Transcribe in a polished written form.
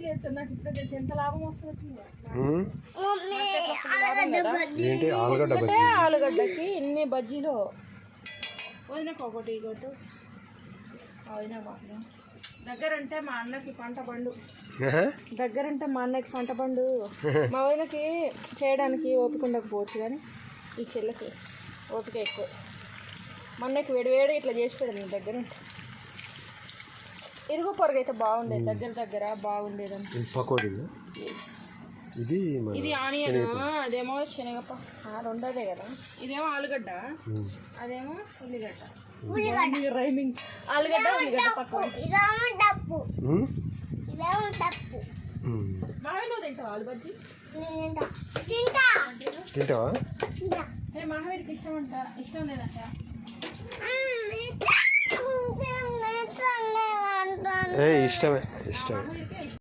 బజ్జీలు వేస్తుంది నాకు ఇప్పుడు తెలిసి ఎంత లాభం వస్తుంది. ఏంటి ఆలుగడ్డ బజ్జీ? ఆలుగడ్డకి ఇన్ని బజ్జీలు వదినకు ఒకటి ఇగొట్టు వదిన దగ్గరంటే మా అన్నకి పంట పండు దగ్గరంటే మా అన్నకి పంట పండు. మా వదినకి చేయడానికి ఓపిక ఉండకపోవచ్చు కానీ ఈ చెల్లెకి ఓపిక ఎక్కువ. మా అన్నకి వేడివేడి ఇట్లా చేసి పెడదు దగ్గర ఉంటే. ఇరుగు పొరుగు అయితే బాగుండేది, దగ్గర బాగుండేది. పకోడీ ఇది ఆనియన్, అదేమో శనగప రెండోదే కదా. ఇదేమో ఆలుగడ్డ, అదేమో ఉల్లిగడ్డ. రైమింగ్ ఆలుగడ్డ ఉల్లిగడ్డ పక్కన. మావి నువ్వు తింటావా ఆలు బజ్జీ? తింటావా? మహావీరికి ఇష్టం లేదంట. ఇష్టమే.